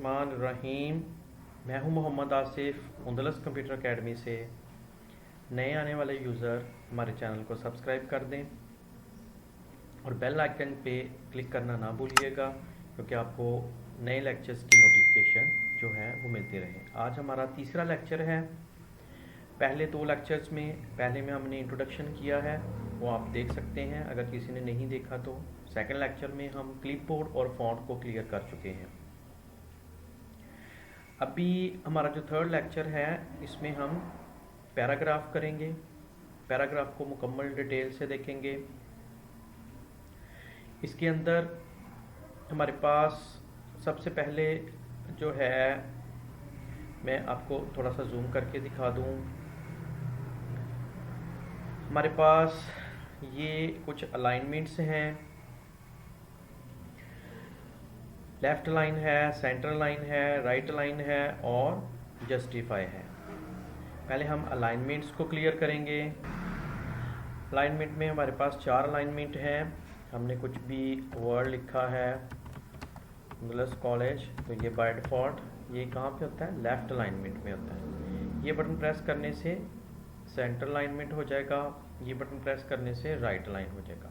बिस्मिल्लाहिर्रहमानिर्रहीम। मैं हूं मोहम्मद आसिफ उंदलस कंप्यूटर एकेडमी से। नए आने वाले यूज़र हमारे चैनल को सब्सक्राइब कर दें और बेल आइकन पे क्लिक करना ना भूलिएगा, क्योंकि आपको नए लेक्चर्स की नोटिफिकेशन जो है वो मिलती रहे। आज हमारा तीसरा लेक्चर है। पहले दो लेक्चर्स में पहले में हमने इंट्रोडक्शन किया है, वो आप देख सकते हैं अगर किसी ने नहीं देखा तो। सेकंड लेक्चर में हम क्लिपबोर्ड और फॉन्ट को क्लियर कर चुके हैं। अभी हमारा जो थर्ड लेक्चर है इसमें हम पैराग्राफ करेंगे। पैराग्राफ को मुकम्मल डिटेल से देखेंगे। इसके अंदर हमारे पास सबसे पहले जो है, मैं आपको थोड़ा सा जूम करके दिखा दूं। हमारे पास ये कुछ अलाइनमेंट्स हैं। लेफ़्ट लाइन है, सेंटर लाइन है, राइट लाइन है और जस्टिफाई है। पहले हम अलाइनमेंट्स को क्लियर करेंगे। अलाइनमेंट में हमारे पास 4 अलाइनमेंट हैं। हमने कुछ भी वर्ड लिखा है उंदलस कॉलेज, तो ये बाय डिफ़ॉल्ट ये कहाँ पे होता है, लेफ़्ट अलाइनमेंट में होता है। ये बटन प्रेस करने से सेंटर अलाइनमेंट हो जाएगा, ये बटन प्रेस करने से राइट लाइन हो जाएगा।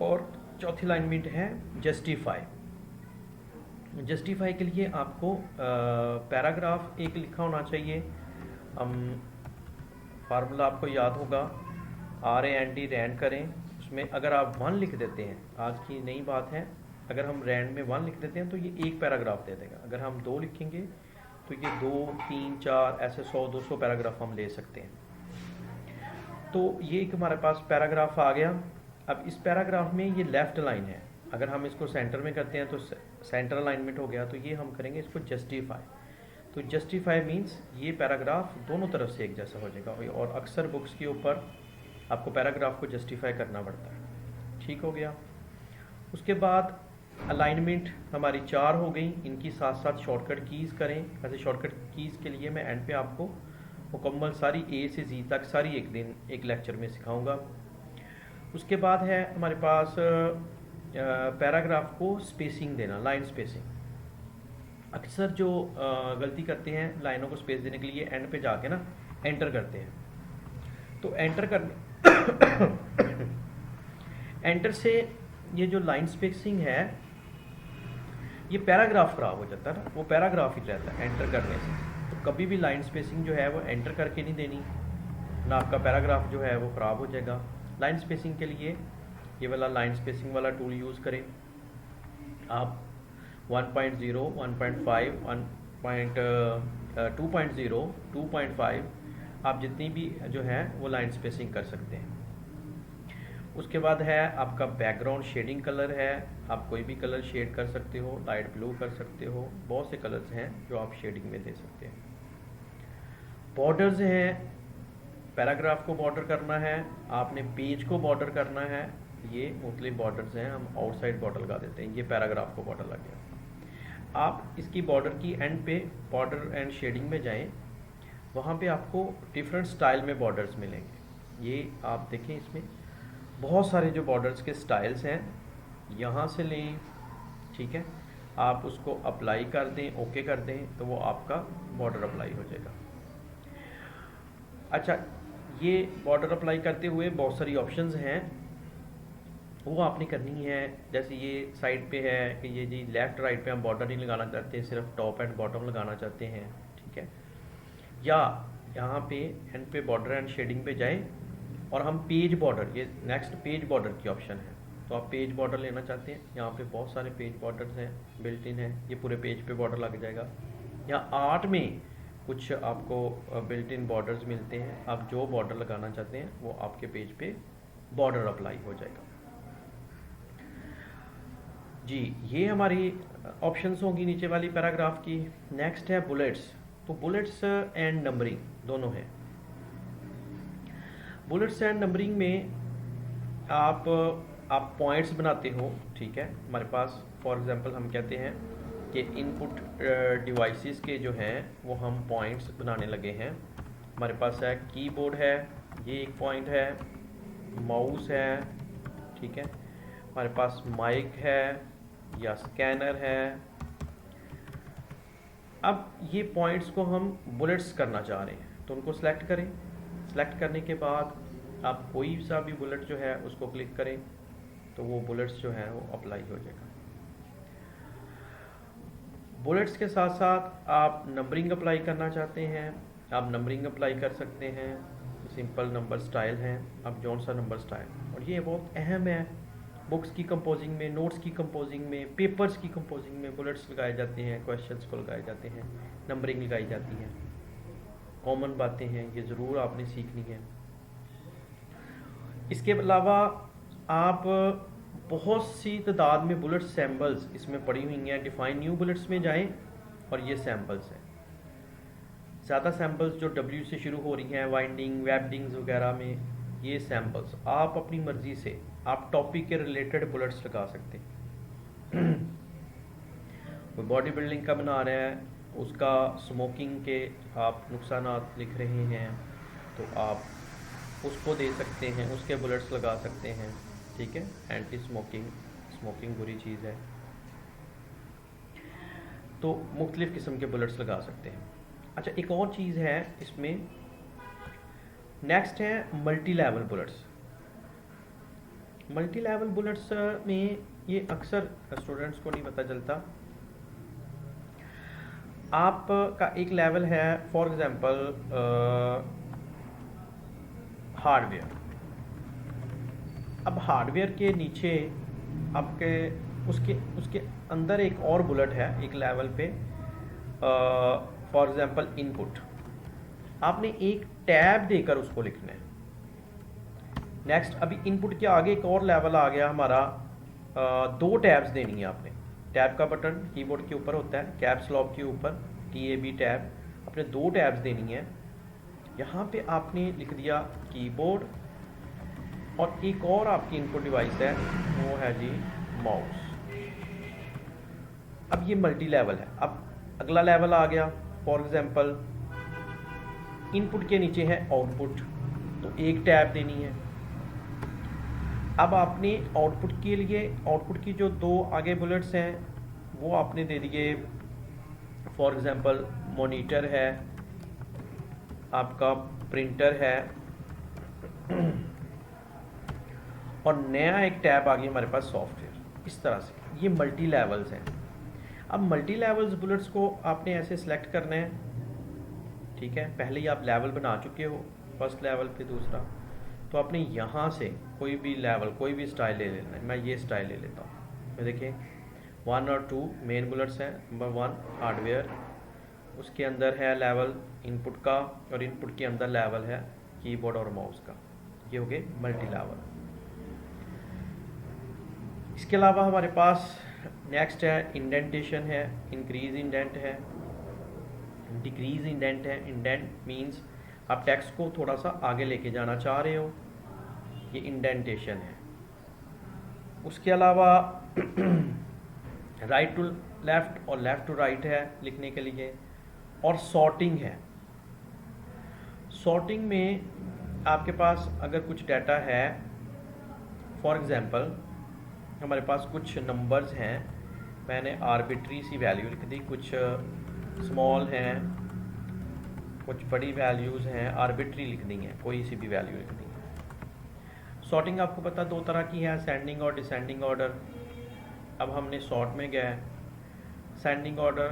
और चौथी अलाइनमेंट है जस्टिफाई। जस्टिफाई के लिए आपको पैराग्राफ एक लिखा होना चाहिए। हम फार्मूला आपको याद होगा, RAND रैंड करें। उसमें अगर आप 1 लिख देते हैं, आज की नई बात है, अगर हम रैंड में 1 लिख देते हैं तो ये एक पैराग्राफ दे देगा। अगर हम 2 लिखेंगे तो ये 2, 3, 4 ऐसे 100-200 पैराग्राफ हम ले सकते हैं। तो ये एक हमारे पास पैराग्राफ आ गया। अब इस पैराग्राफ में ये लेफ़्ट लाइन है, अगर हम इसको सेंटर में करते हैं तो सेंटर अलाइनमेंट हो गया। तो ये हम करेंगे इसको जस्टिफाई। तो जस्टिफाई मीन्स ये पैराग्राफ दोनों तरफ से एक जैसा हो जाएगा। और अक्सर बुक्स के ऊपर आपको पैराग्राफ को जस्टिफाई करना पड़ता है। ठीक हो गया। उसके बाद अलाइनमेंट हमारी 4 हो गई। इनकी साथ साथ शॉर्टकट कीज़ करें। वैसे शॉर्टकट कीज़ के लिए मैं एंड पे आपको मुकम्मल सारी A से Z तक सारी एक दिन एक लेक्चर में सिखाऊंगा। उसके बाद है हमारे पास पैराग्राफ को स्पेसिंग देना, लाइन स्पेसिंग। अक्सर जो गलती करते हैं लाइनों को स्पेस देने के लिए एंड पे जाके ना एंटर करते हैं। तो एंटर कर एंटर से ये जो लाइन स्पेसिंग है, ये पैराग्राफ खराब हो जाता है ना, वो पैराग्राफ ही रहता है एंटर करने से। तो कभी भी लाइन स्पेसिंग जो है वो एंटर करके नहीं देनी, ना आपका पैराग्राफ जो है वो ख़राब हो जाएगा। लाइन स्पेसिंग के लिए ये वाला लाइन स्पेसिंग वाला टूल यूज़ करें। आप 1.0, 1.5, 2.0, 2.5 आप जितनी भी जो है वो लाइन स्पेसिंग कर सकते हैं। उसके बाद है आपका बैकग्राउंड शेडिंग कलर है। आप कोई भी कलर शेड कर सकते हो, लाइट ब्लू कर सकते हो, बहुत से कलर्स हैं जो आप शेडिंग में दे सकते हैं। बॉर्डर्स हैं, पैराग्राफ को बॉर्डर करना है, आपने पेज को बॉर्डर करना है। ये मुख्तलिफ बॉर्डर्स हैं, हम आउटसाइड बॉर्डर लगा देते हैं। ये पैराग्राफ को बॉर्डर लग गया। आप इसकी बॉर्डर की एंड पे बॉर्डर एंड शेडिंग में जाएं, वहाँ पे आपको डिफरेंट स्टाइल में बॉर्डर्स मिलेंगे। ये आप देखें, इसमें बहुत सारे जो बॉर्डर्स के स्टाइल्स हैं, यहाँ से लें। ठीक है, आप उसको अप्लाई कर दें, ओके कर दें, तो वो आपका बॉर्डर अप्लाई हो जाएगा। अच्छा, ये बॉर्डर अप्लाई करते हुए बहुत सारी ऑप्शंस हैं, वो आपने करनी है। जैसे ये साइड पे है कि ये जी लेफ़्ट राइट पे हम बॉर्डर नहीं लगाना चाहते, सिर्फ टॉप एंड बॉटम लगाना चाहते हैं। ठीक है, या यहाँ पे एंड पे बॉर्डर एंड शेडिंग पे जाएं और हम पेज बॉर्डर, ये नेक्स्ट पेज बॉर्डर की ऑप्शन है, तो आप पेज बॉर्डर लेना चाहते हैं। यहाँ पे बहुत सारे पेज बॉर्डर्स हैं, बिल्ट इन है, ये पूरे पेज पे बॉर्डर लग जाएगा। यहाँ आर्ट में कुछ आपको बिल्ट इन बॉर्डर्स मिलते हैं, आप जो बॉर्डर लगाना चाहते हैं वो आपके पेज पे बॉर्डर अप्लाई हो जाएगा। जी, ये हमारी ऑप्शंस होंगी नीचे वाली पैराग्राफ की। नेक्स्ट है बुलेट्स। तो बुलेट्स एंड नंबरिंग दोनों हैं। बुलेट्स एंड नंबरिंग में आप पॉइंट्स बनाते हो। ठीक है, हमारे पास फॉर एग्जांपल हम कहते हैं कि इनपुट डिवाइसेस के जो हैं वो हम पॉइंट्स बनाने लगे हैं। हमारे पास है कीबोर्ड है, ये एक पॉइंट है, माउस है। ठीक है, हमारे पास माइक है या स्कैनर है, अब ये पॉइंट्स को हम बुलेट्स करना चाह रहे हैं, तो उनको सेलेक्ट करें। सेलेक्ट करने के बाद आप कोई सा भी बुलेट जो है उसको क्लिक करें, तो वो बुलेट्स जो है वो अप्लाई हो जाएगा। बुलेट्स के साथ साथ आप नंबरिंग अप्लाई करना चाहते हैं, आप नंबरिंग अप्लाई कर सकते हैं। सिंपल नंबर स्टाइल है, आप जौन सा नंबर स्टाइल, और ये बहुत अहम है। बुक्स की कंपोजिंग में, नोट्स की कंपोजिंग में, पेपर्स की कंपोजिंग में बुलेट्स लगाए जाते हैं, क्वेश्चंस को लगाए जाते हैं, नंबरिंग लगाई जाती है। कॉमन बातें हैं, ये ज़रूर आपने सीखनी है। इसके अलावा आप बहुत सी तादाद में बुलेट सैम्पल्स इसमें पड़ी हुई हैं। डिफाइन न्यू बुलेट्स में जाएं और ये सैम्पल्स हैं। ज़्यादा सैम्पल्स जो W से शुरू हो रही हैं, वाइंडिंग, वेबडिंग्स वगैरह में, ये सैम्पल्स आप अपनी मर्ज़ी से आप टॉपिक के रिलेटेड बुलेट्स लगा सकते हैं। कोई बॉडी बिल्डिंग का बना रहा है, उसका स्मोकिंग के आप नुकसानात लिख रहे हैं, तो आप उसको दे सकते हैं, उसके बुलेट्स लगा सकते हैं। ठीक है, एंटी स्मोकिंग, स्मोकिंग बुरी चीज़ है, तो मुख्तलिफ़ किस्म के बुलेट्स लगा सकते हैं। अच्छा, एक और चीज़ है इसमें, नेक्स्ट है multi level bullets. Multi level bullets में ये अक्सर स्टूडेंट्स को नहीं पता चलता। आपका एक लेवल है, फॉर एग्जांपल हार्डवेयर। अब हार्डवेयर के नीचे आपके उसके उसके अंदर एक और बुलेट है एक लेवल पे, फॉर एग्जांपल इनपुट। आपने एक टैब देकर उसको लिखना है। नेक्स्ट, अभी इनपुट के आगे एक और लेवल आ गया हमारा, 2 टैब्स देनी है आपने। टैब का बटन कीबोर्ड के ऊपर होता है, कैप्स लॉक के ऊपर TAB टैब, आपने 2 टैब्स देनी है। यहाँ पे आपने लिख दिया कीबोर्ड, और एक और आपकी इनपुट डिवाइस है, वो है जी माउस। अब ये मल्टी लेवल है। अब अगला लेवल आ गया, फॉर एग्जांपल इनपुट के नीचे है आउटपुट, तो एक टैब देनी है। अब आपने आउटपुट के लिए, आउटपुट की जो 2 आगे बुलेट्स हैं वो आपने दे दिए, फॉर एग्जांपल मॉनिटर है, आपका प्रिंटर है, और नया एक टैब आ गया हमारे पास सॉफ्टवेयर। इस तरह से ये मल्टी लेवल्स हैं। अब मल्टी लेवल्स बुलेट्स को आपने ऐसे सिलेक्ट करना है। ठीक है, पहले ही आप लेवल बना चुके हो, फर्स्ट लेवल पे दूसरा, तो आपने यहाँ से कोई भी लेवल, कोई भी स्टाइल ले लेना है। मैं ये स्टाइल ले लेता हूँ। मैं देखिए 1 और 2 मेन बुलेट्स हैं। नंबर 1 हार्डवेयर, उसके अंदर है लेवल इनपुट का, और इनपुट के अंदर लेवल है कीबोर्ड और माउस का। ये हो गए मल्टी लेवल। इसके अलावा हमारे पास नेक्स्ट है इंडेंटेशन है, इंक्रीज इंडेंट है, डिक्रीज इंडेंट है। इंडेंट मींस आप टेक्स्ट को थोड़ा सा आगे लेके जाना चाह रहे हो, ये इंडेंटेशन है। उसके अलावा राइट टू लेफ्ट और लेफ्ट टू राइट है लिखने के लिए, और सॉर्टिंग है। सॉर्टिंग में आपके पास अगर कुछ डाटा है, फॉर एग्जांपल हमारे पास कुछ नंबर्स हैं, मैंने आर्बिट्री सी वैल्यू लिख दी, कुछ स्मॉल हैं, कुछ बड़ी वैल्यूज़ हैं, आर्बिट्री लिख दी है, कोई सी भी वैल्यू लिख दी है। सॉर्टिंग आपको पता 2 तरह की है, असेंडिंग और डिसेंडिंग ऑर्डर। अब हमने सॉर्ट में गए, असेंडिंग ऑर्डर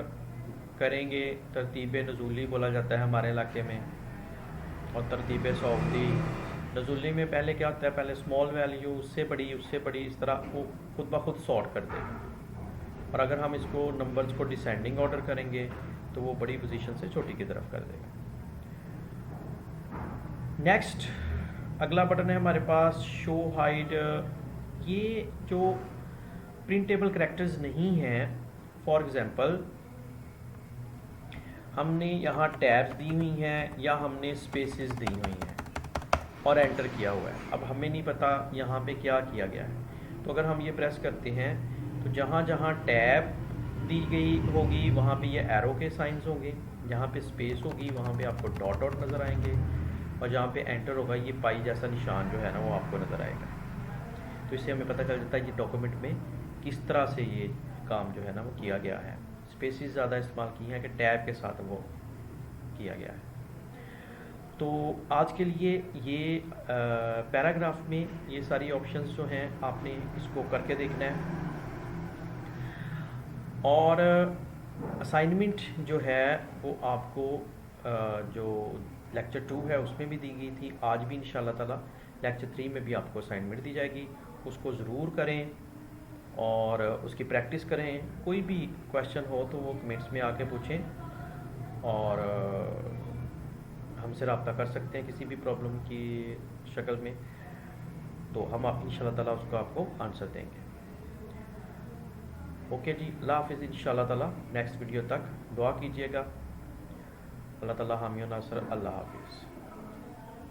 करेंगे, तरतीब नज़ूली बोला जाता है हमारे इलाके में, और तरतीब सौफ़ी। नज़ूली में पहले क्या होता है, पहले स्मॉल वैल्यू, उससे बड़ी, उससे बड़ी, इस तरह वो खुद ब खुद सॉर्ट कर देगा। और अगर हम इसको नंबर्स को डिसेंडिंग ऑर्डर करेंगे तो वो बड़ी पोजीशन से छोटी की तरफ कर देगा। नेक्स्ट अगला बटन है हमारे पास शो हाइड। ये जो प्रिंटेबल कैरेक्टर्स नहीं हैं, फॉर एग्जांपल हमने यहाँ टैब्स दी हुई हैं या हमने स्पेसेस दी हुई हैं और एंटर किया हुआ है, अब हमें नहीं पता यहाँ पे क्या किया गया है। तो अगर हम ये प्रेस करते हैं तो जहाँ जहाँ टैब दी गई होगी वहाँ पे ये एरो के साइंस होंगे, जहाँ पे स्पेस होगी वहाँ पे आपको डॉट डॉट नज़र आएंगे, और जहाँ पे एंटर होगा ये पाई जैसा निशान जो है ना वो आपको नज़र आएगा। तो इससे हमें पता चल जाता है ये डॉक्यूमेंट में किस तरह से ये काम जो है ना वो किया गया है। स्पेसिस ज़्यादा इस्तेमाल की हैं कि टैब के साथ वो किया गया है। तो आज के लिए ये पैराग्राफ में ये सारी ऑप्शंस जो हैं आपने इसको करके देखना है। और असाइनमेंट जो है वो आपको जो लेक्चर 2 है उसमें भी दी गई थी, आज भी इंशाल्लाह ताला लेक्चर 3 में भी आपको असाइनमेंट दी जाएगी। उसको ज़रूर करें और उसकी प्रैक्टिस करें। कोई भी क्वेश्चन हो तो वो कमेंट्स में आके पूछें और हमसे रब्ता कर सकते हैं किसी भी प्रॉब्लम की शक्ल में, तो हम आप इंशाल्लाह ताला उसको आपको आंसर देंगे। ओके जी, अल्लाह हाफिज़। इंशाल्लाह ताला नेक्स्ट वीडियो तक दुआ कीजिएगा। अल्लाह ताला हामी और नासर। अल्लाह हाफिज़।